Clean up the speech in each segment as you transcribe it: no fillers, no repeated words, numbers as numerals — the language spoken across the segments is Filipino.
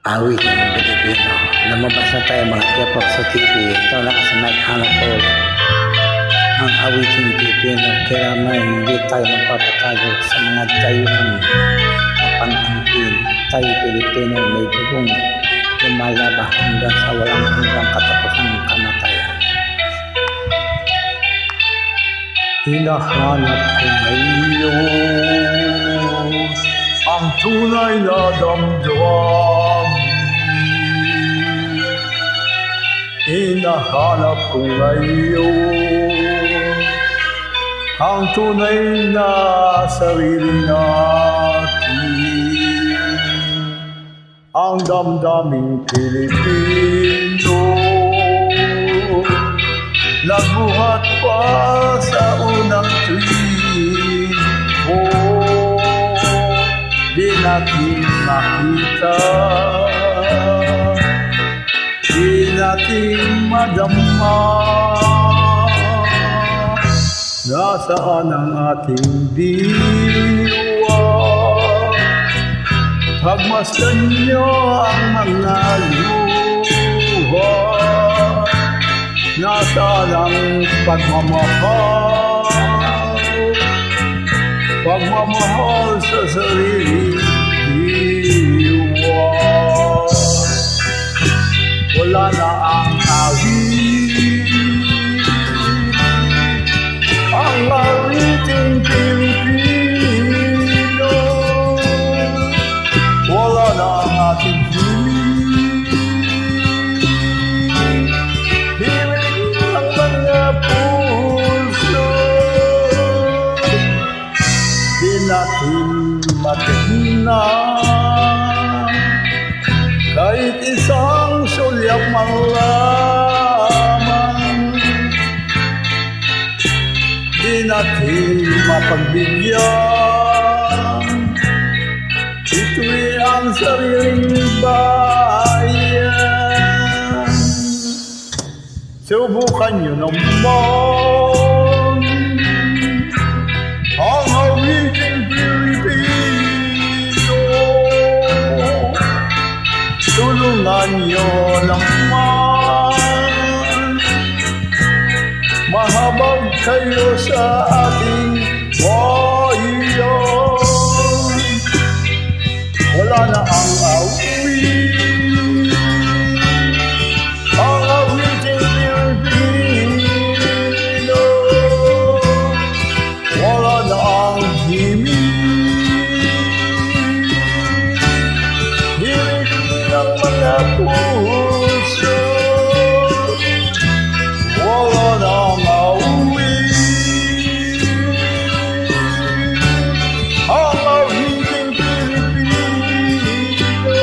awit ng Pilipino. Lumabas na tayo mga K-pop sa TV. Ito na sa naghanap ko ang awiting Pilipino. Kaya may hindi tayo magpapatago sa mga dayuhan na panangkin. Tayo Pilipino may dugong lumalaba hanggang sa walang hanggang katapusan ng kamatayan. Hinahanap ko ngayon ang tunay na damdamin. Hinahanap ko ngayon ang tunay na sarili natin. Ang damdaming Pilipino nagbuhat pa sa unang tribo. Di natin makita, di natin madama, nasaan ang ating diwa. Pagmasdan niyo ang mga luha, nasaan ang pagmamahal, pagmamahal sa sariling diwa. Wala na ang awit, ang awiting Pilipino. Wala na ang ating himig, himig ng mga puso. Di natin matignan kahit isang sulyap man lamang. Di natin mapagbigyan, ito'y ang sariling bayan. Subukan nyo naman ang awiting Pilipino. Tulungan nyo naman, mahabag kayo sa ating bayan. Wala na ang awit, ang awiting Pilipino. Wala na ang himig, himig ng mga puso. Wala na ang awit, ang awiting Pilipino.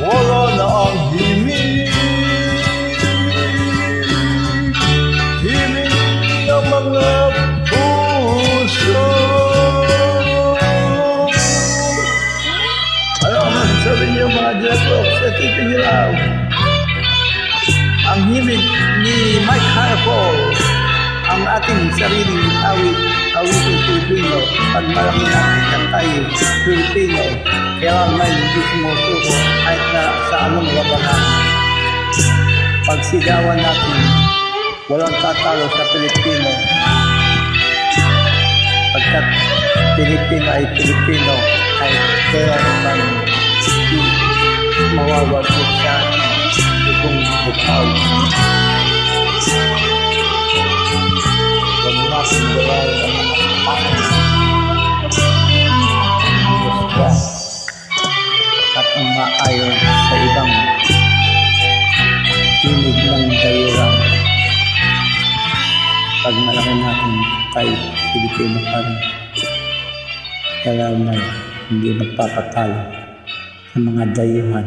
Wala na ang himig, himig ng mga puso. Ano ang masasabi niyo mga J-pop sa TV Hilaw? Ang himig ni Mike Harpo, ang ating sariling awiting Pilipino. Pag marami natin ang tayo Pilipino, kailangan may hindi sumusuko kahit na sa anong labanan. Pagsigawan natin, walang tatalo sa Pilipino. Pagkat Pilipino ay Pilipino, kahit kailangan mawawagod siya itong bukaw. Huwag natin gawal ang mga pangalan at umaayon sa ibang tinig ng dayuhan. Pag malaki natin tayo Pilipino pa rin, kailangan hindi magpapatalo sa mga dayuhan.